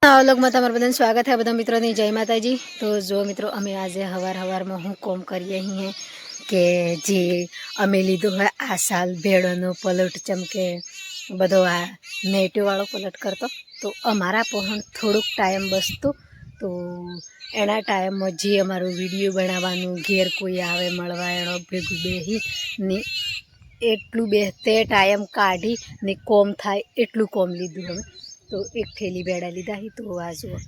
વ્લોગમાં તમારું બધાનું સ્વાગત છે બધા મિત્રોની જય માતાજી। તો જો મિત્રો અમે આજે હવારમાં હું કોમ કરીએ અહીં કે જે અમે લીધું હોય આ સાલ ભેળોનો પલટ ચમકે બધો આ નેટિવવાળો પલટ કરતો તો અમારા પહોંચ થોડુંક ટાઈમ બસતું તો એના ટાઈમમાં જે અમારું વિડીયો બનાવવાનું ઘેર કોઈ આવે મળવા એનો ભેગું બેસી ને એટલું બે તે ટાઈમ કાઢી ને કોમ થાય એટલું કોમ લીધું અમે। तो एक थैली बेड़ा लीधा ही तो आ जो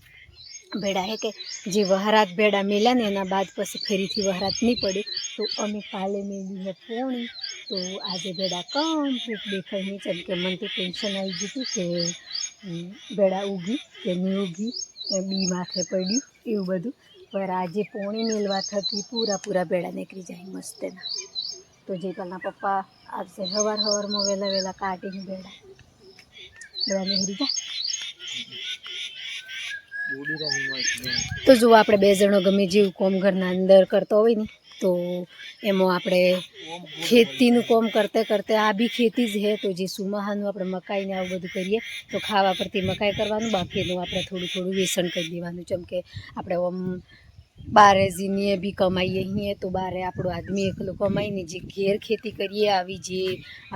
बेड़ा है कि जी वहरात बेड़ा मिला ने एना बाद पछी फरीथी वहरात नहीं पड़ी तो अमे काले मेली है पोणी तो आज बेड़ा कम्प्लीट देखाई नहीं चल के मन तो टेंशन आई गई कि बेड़ा उगी कि नहीं उगी बी माथे पड़ू एवं बधु पर आज पोणी मेलवा थकी पूरा बेड़ा निकली जाए मस्त ना। तो जयपालना पप्पा आपसे हवार में वेला वेला काटी बेड़ा बेड़ा नेहरी जा। तो जो आप बे जणों गमे जेव कोम घरना अंदर करता हो ने तो एम आप खेती कोम करते करते आ भी खेती ज है। तो जे सुमाहानु आप मकाई ने आवुं बधुं करीए तो खावा परती मकाई करवानुं बाकीनुं आपणे थोडुं थोडुं वेसण करी देवानुं चम के आपणे ओम बारे जीनीए भी कमाईए ही तो बारे आपणो आदमी एकलो कमाई ने जे घेर खेती करिए आवी जे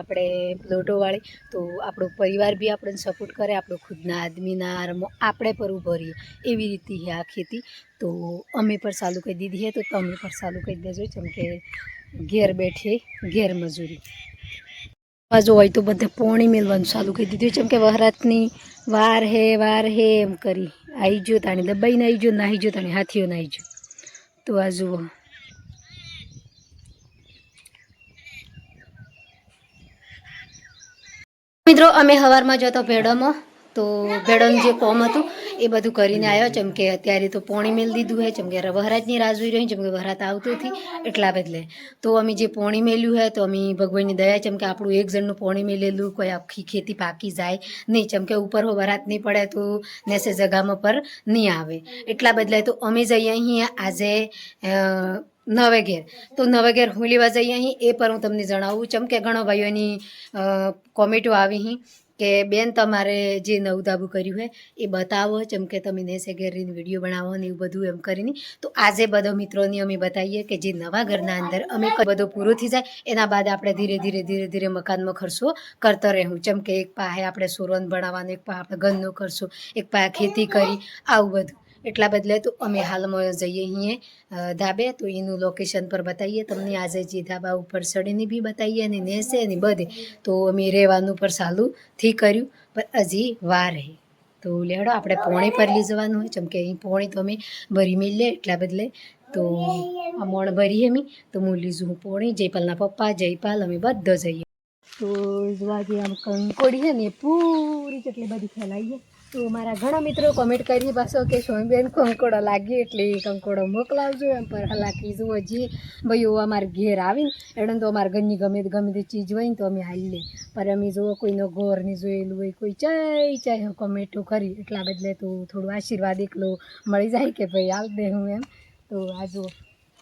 आपणे प्लोटो वाળી तो આપણો परिवार भी આપણને सपोर्ट करे આપણો खुदना आदमीना આપણે पर ઊભો રહીએ એવી રીતે है आ खेती। तो अमे पर चालू कर दीधी है तो तमे पर चालू कर देजो चम के घेर बैठे घेर मजूरी जो होय तो बधे पोणी मेलवानुं चालू कर दीधुं चम के वहरातनी वार है एम करी आई जो ताणे दबाईने आई जो नाही जो ताणे हाथीओ नाही जो। तो आ जुओ मित्रों अमे हवारमां जो तो भेड़ोमां तो भेड़ोनुं जे कोम हतुं ए बधुं करीने आव्या चम के अत्यारे तो पोणी मेल दीधुं है चम के वहरातनी राह जोई रही चम के वहरात आवतुं थी एटला बदले तो अमे जे पोणी मेल्युं है तो अमे भगवाननी दया चम के आपणुं एक जणनुं पोणी मेलेलुं कोई आखी खेती पाकी जाय नहीं चम के ऊपर हो वहरात नहीं पड़े तो नेसे जगामां पर नहीं आवे एटला बदले तो अमे जईए अहीं आजे नवे घेर तो नवे घेर હું લેવા જઈએ અહીં એ પર હું તમને જણાવું ચમ કે ઘણો ભાઈઓની કોમેન્ટો આવી અહીં કે બેન તમારે જે નવું ધાબું કર્યું હોય એ બતાવો ચમ કે તમે નેસે ઘેરીને વિડીયો બનાવો ને એવું બધું એમ કરીને તો આજે બધો મિત્રોની અમે બતાવીએ કે જે નવા ઘરના અંદર અમે બધું પૂરું થઈ જાય એના બાદ આપણે ધીરે ધીરે મકાનમાં ખર્ચો કરતા રહેવું ચમ કે એક પાસે આપણે સોરન બનાવવાનું એક પાસે આપણે ઘરનો ખર્ચો એક પાસે ખેતી કરી આવું બધું એટલા બદલે તો અમે હાલમાં જઈએ અહીં ધાબે તો એનું લોકેશન પર બતાવીએ તમને આજે જે ધાબા ઉપર ચડીને બી બતાવીએ અને નેસે ને બધે તો અમે રહેવાનું પર ચાલુ થી કર્યું પણ હજી વાર હે તો લેડો આપણે પોણી પર લઈ જવાનું હોય ચમ કે અહીં પોણી તો અમે ભરી મેલીએ એટલા બદલે તો આ મોણ ભરી અમે તો હું લીધું હું પોણી જયપાલના પપ્પા જયપાલ અમે બધા જઈએ તો જોવા જે આમ કંકોડી છે ને પૂરી જેટલી બધી ફેલાઈએ तो मारा घणा मित्रों कमेंट करी पाछो के सोमबेन कंकोड़ो लागे एटले कंकोड़ो मोकलावजो एम पर हालाकी जुओ जी भाई अमारे घेर आवी एडन तो अमारे घरनी गमे ते चीज होय तो अमे हाली ले पर अमे जुओ कोईनो घोर नहीं जोयेलुं होय कोई चाय कमेंटो करी एटला बदले तो थोड़ो आशीर्वाद एकलो मळी जाय के भाई आल दे हूँ एम। तो आ जुओ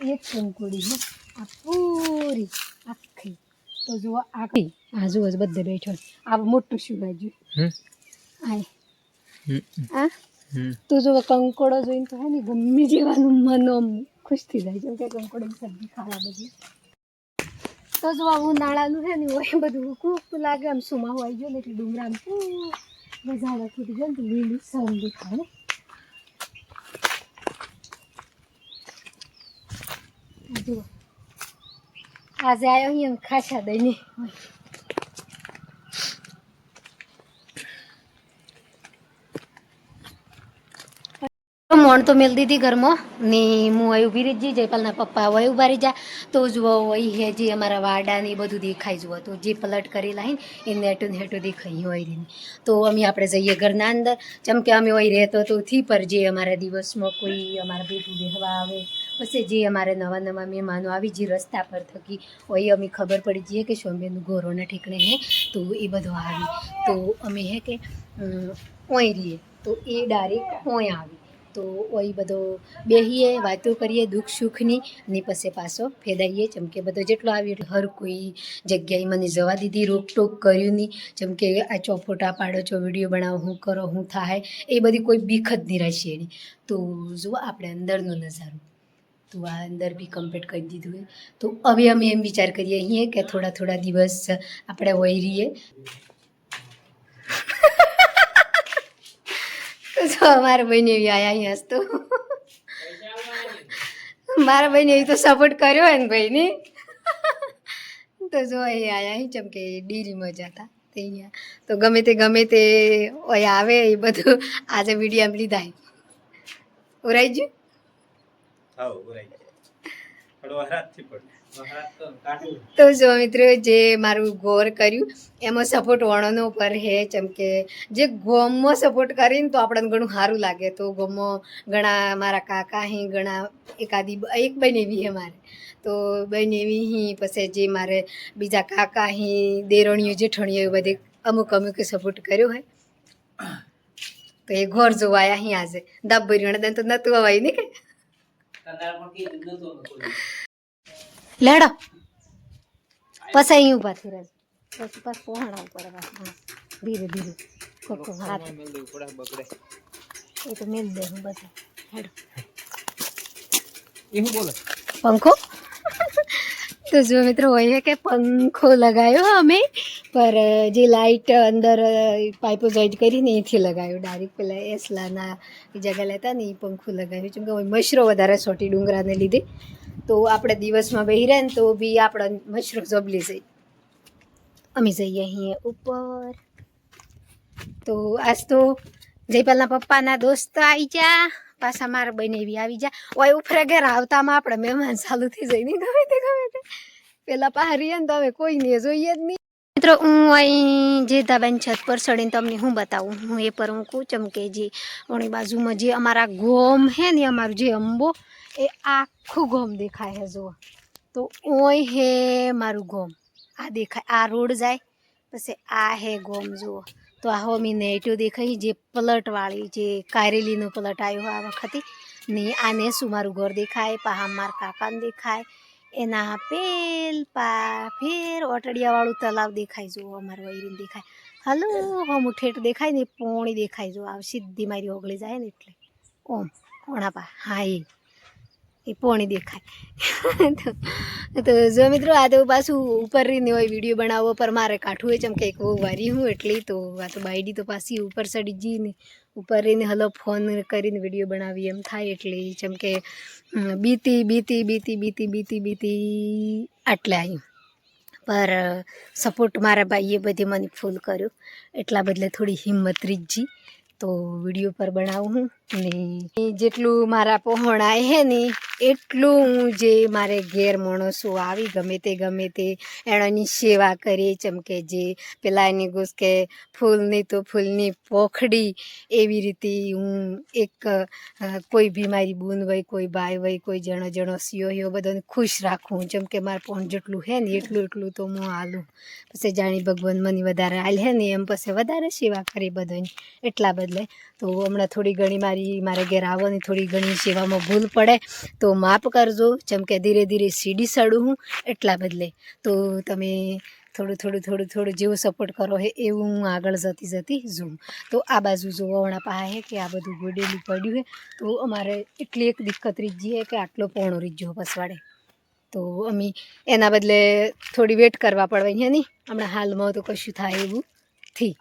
एक कंकोड़ी है आ पूरी आखी तो जुओ आखी आ जुओ बधे बैठो आ मोटुं शुं बाजू आय आ तो जो कंकोड़ो जोईने तो है ने गम्मे जेवानुं मन खुश थी जाय केम के कंकोड़ानी सब्जी खावा बधी तो जो उनाळानुं है ने ओय बधुं खूब लागे आम सुमाहो आई गयो ने એટલે ડુંગરામાં ઝાડા ફૂટી ગયા તો લીલી સમ દેખાય ને જો આજે આયો અહીં ખાસા દઈને मोण तो मेल दीदी घर में ने मुँ वही उभी रही जी जयपालना पप्पा वही उभा रही जा तो जुओ वही है जी अमरा वाडा ने बधुं देखाय जुओ तो जे पलट करेला है ए नेटो नेटो देखाई वही रही तो अमी आपणे जईए घरना अंदर चम के अमे वही रहतो तो थी पर जे अमारा दिवस में कोई अमारा बेटू बेहवा आवे पछी जे अमारे नवा नवा मेहमानो आवी जे रस्ता पर थकी वही अमे खबर पड़ी जाए कि सोमबेन घोरोना ठिकणे है तो ए बधो आवी तो अमे है कि ओय रहीए तो ए डायरेक्ट ओय आवी તો ઓય બધો બેહીએ વાતો કરીએ દુઃખ સુખની ને પછી પાછો ફેદાઈએ જેમ કે બધો જેટલો આવ્યો એટલે હર કોઈ જગ્યાએ મને જવા દીધી રોકટોક કર્યું નહીં જેમ કે આ ચો ફોટા પાડો છો વિડીયો બનાવો હું કરો હું થાય એ બધી કોઈ બીક જ નહીં રહેશે એની તો જુઓ આપણે અંદરનો નજારો તો આ અંદર બી કમ્પ્લીટ કરી દીધું હોય તો હવે અમે એમ વિચાર કરીએ અહીં કે થોડા થોડા દિવસ આપણે વહી રહીએ તો અમારા બહેન એવી આયા અહીંયા હસતો મારા બહેન એવી તો સપોર્ટ કર્યો હોય ને ભાઈને તો જો એ આયા અહીં ચમકે ડેરીમાં જતા તે અહીંયા તો ગમે તે ઓય આવે એ બધું આજે વિડીયો એમ લીધા ઉરાઈ ગયું તો જો મિત્રો જે મારું ગોર કર્યું એમાં સપોર્ટ વણોનો પર હે ચમકે જે ગોમમાં સપોર્ટ કરીને તો આપણને ઘણું સારું લાગે તો ગોમમાં ઘણા મારા કાકા હી ઘણા એક બહેન એવી હે મારે તો બહેન એવી હી પછી જે મારે બીજા કાકા હી દેરણીઓ જેઠણીઓ એ બધી અમુક સપોર્ટ કર્યો હોય તો એ ઘોર જોવા આવ્યા અહીં આજે દાબરી તો નતું અવાય ને કે લેડો પછી અહીં ઊભા થઈ રહ્યા પછી પાછું પહોંચવા ઉપર ધીરે ધીરે હાથ એ તો મેલ દે હું બસ હેડો પંખો તો જો મિત્રો હોય કે પંખો લગાવ્યો અમે પર જે લાઇટ અંદર પાઇપો જોઈન્ટ કરીને એથી લગાવ્યો ડાયરેક્ટ પેલા એસલાના એ જગ્યા લેતા ને એ પંખો લગાવ્યો કેમ કે મચ્છરો વધારે સોટી ડુંગરાને લીધે તો આપણે દિવસમાં બેહી રહે ને તો બી આપણા મચ્છરો જબલી જાય અમે જઈએ અહીંયા ઉપર તો આજ તો જયપાલના પપ્પાના દોસ્ત આવી જા પાછા મારા બહેન એવી આવી જા ઓય ઉપરે ઘેર આવતામાં આપણે મહેમાન ચાલુ થઈ જાય ને ગમે તે પેલા પહાડીએ ને તો હવે કોઈ ને જોઈએ જ નહીં મિત્રો હું અહીં જે ધાબાની છત પર ચડીને તમને હું બતાવું હું એ પર હું કહું ચમકે જે ઓણી બાજુમાં જે અમારા ગોમ હે ને અમારું જે અંબો એ આખું ગોમ દેખાય હે જુઓ તો ઓય હે મારું ગોમ આ દેખાય આ રોડ જાય પછી આ હે ગોમ જુઓ તો આ હોમી નેટો દેખાય જે પલટવાળી જે કારેલીનો પલટ આવ્યો આ વખતે ને આને શું મારું ઘર દેખાય પાહા મારા કાકાને દેખાય એના ફેર ઓટડિયાવાળું તલાવ દેખાય જુઓ અમારું વૈરીને દેખાય હાલો હમ ઠેઠ દેખાય ને પોણી દેખાય જો આ સીધી મારી ઓગળી જાય ને એટલે ઓમ ઓણાપા હા એ પોણી દેખાય તો જો મિત્રો આ તો પાછું ઉપર રહીને હોય વિડીયો બનાવવો પર મારે કાઠું હોય ચમ કે એક બહુ વારી હું એટલી તો આ તો બાયડી તો પાછી ઉપર ચડી જઈને ઉપર રહીને હલો ફોન કરીને વિડીયો બનાવી એમ થાય એટલે જેમ કે બીતી આટલે આવ્યું પર સપોર્ટ મારા ભાઈએ બધી મને ફૂલ કર્યો એટલા બદલે થોડી હિંમત રીતજી તો વિડીયો પર બનાવું ને જેટલું મારા પહોંચાય હે ને એટલું હું જે મારે ઘેર માણસો આવી ગમે તે એની સેવા કરી ચમકે જે પેલા એની ગુસ કે ફૂલની તો ફૂલની પોખડી એવી રીતે હું એક કોઈ બી મારી બૂન હોય કોઈ ભાઈ હોય કોઈ જણો સિયો બધાને ખુશ રાખું જેમ કે મારે પણ જેટલું હે ને એટલું તો હું હાલું પછી જાણી ભગવાન મને વધારે હાલ હે ને એમ પછી વધારે સેવા કરી બધાની એટલા બદલે તો હમણાં થોડી ઘણી મારે ઘેર આવવાની થોડી ઘણી સેવામાં ભૂલ પડે તો માફ કરજો જેમ કે ધીરે સીડી ચડું હું એટલા બદલે તો તમે થોડું જેવું સપોર્ટ કરો હે એવું હું આગળ જતી જોઉં તો આ બાજુ જોવો હમણાં પાસે હે કે આ બધું ગોડેલું પડ્યું હે તો અમારે એટલી એક દિક્કત રીતજી હે કે આટલો પોણો રીતજો પસવાડે તો અમે એના બદલે થોડી વેટ કરવા પડવાની હે નહીં હમણાં હાલમાં તો કશું થાય એવું થી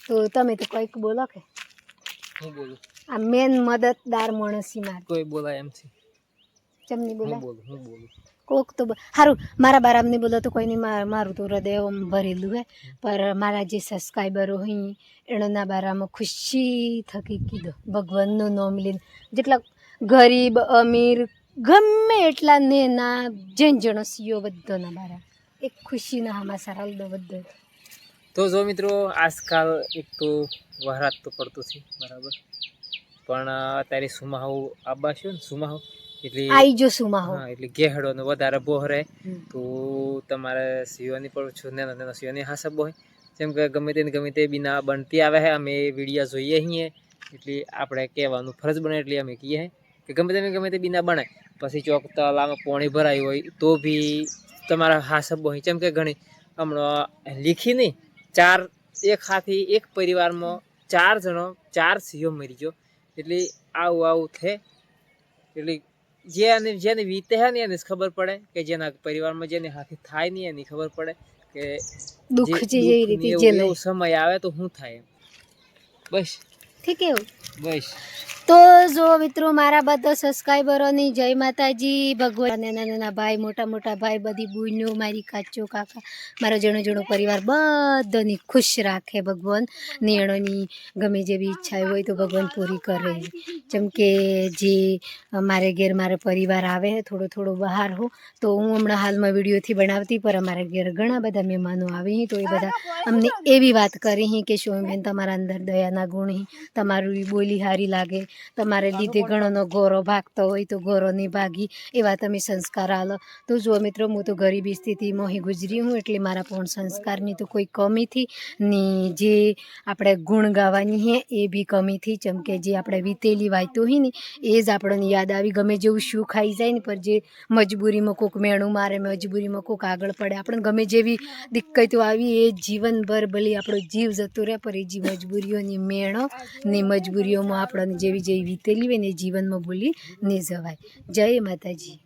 તો તમે તો કંઈક બોલો કે હું બોલું આ મેન મદદદાર માણસી મારે કોઈ બોલાય એમ છે ચમની બોલાય હું બોલું કોક તો સારું મારા બારામ નહીં બોલો તો કોઈ નહીં મારું તો હૃદય ભરેલું હે પર મારા જે સબસ્ક્રાઈબરો હોય એના બારામાં ખુશી થકી કીધો ભગવાનનું નામ લઈને જેટલા ગરીબ અમીર ગમે એટલા ને ના જણ સીઓ બધાના બારા એક ખુશીના હમાસા હાલ દો બધો તો જો મિત્રો આજકાલ એક તો વરાત તો પડતું છે બરાબર પણ અત્યારે સુમાહુ આબા છે ને સુમાહુ એટલે આઈ જો સુમાહુ હા એટલે ગેહડોનો વધારે બોહરે તો તમારે સીઓની પણ છું નેનો સીઓની હાસબ હોય જેમ કે ગમે તે બિના બનતી આવે છે અમે વિડીયા જોઈએ છીએ એટલે આપણે કહેવાનું ફરજ બને એટલે અમે કહીએ કે ગમે તે બીના બને પછી ચોક તલામાં પાણી ભરાયું હોય તો બી તમારા હાસબ હોય જેમ કે ઘણી હમણાં લીખી નહીં 4 એક હાથી એક પરિવારમાં 4 જણો 4 સિંહો મરી ગયો એટલે આવું થાય એટલે જેને વીતે હે ને એને ખબર પડે કે જેના પરિવારમાં જેને હાથી થાય નહીં એની ખબર પડે કે દુઃખ જે જેવી રીતે જેને એવો સમય આવે તો શું થાય બસ ઠીક એવું બસ તો જો મિત્રો મારા બધા સબસ્ક્રાઈબરોની જય માતાજી ભગવાન નાના નાના ભાઈ મોટા ભાઈ બધી બુઈનો મારી કાચો કાકા મારો જણો પરિવાર બધાની ખુશ રાખે ભગવાન નિયણોની ગમે જેવી ઈચ્છા હોય તો ભગવાન પૂરી કરે જેમ કે જે મારે ઘેર મારો પરિવાર આવે થોડો બહાર હો તો હું હમણાં હાલમાં વિડીયોથી બનાવતી પર અમારા ઘેર ઘણા બધા મહેમાનો આવે તો એ બધા અમને એવી વાત કરી કે સોમબેન તમારા અંદર દયાના ગુણ તમારું બોલી હારી લાગે તમારે લીધે ઘણોનો ગોરો ભાગતો હોય તો ગોરો નહીં ભાગી એવા તમે સંસ્કાર આલો તો જુઓ મિત્રો હું તો ગરીબી સ્થિતિમાં અહીં ગુજરી હું એટલે મારા પણ સંસ્કારની તો કોઈ કમીથી ને જે આપણે ગુણ ગાવાની હે એ બી કમીથી જેમ કે જે આપણે વીતેલી વાતો હોય ને એ જ આપણને યાદ આવી ગમે જેવું શું ખાઈ જાય ને પર જે મજબૂરીમાં કોઈક મેણું મારે મજબૂરીમાં કોઈક આગળ પડે આપણે ગમે જેવી દિક્કતો આવી એ જીવનભર ભલે આપણો જીવ જતો રહે પર એ જે મજબૂરીઓની મેણો ને મજબૂરીઓમાં આપણને જેવી વીતેલી હોય ને એ જીવનમાં ભૂલી નહીં જવાય જય માતાજી.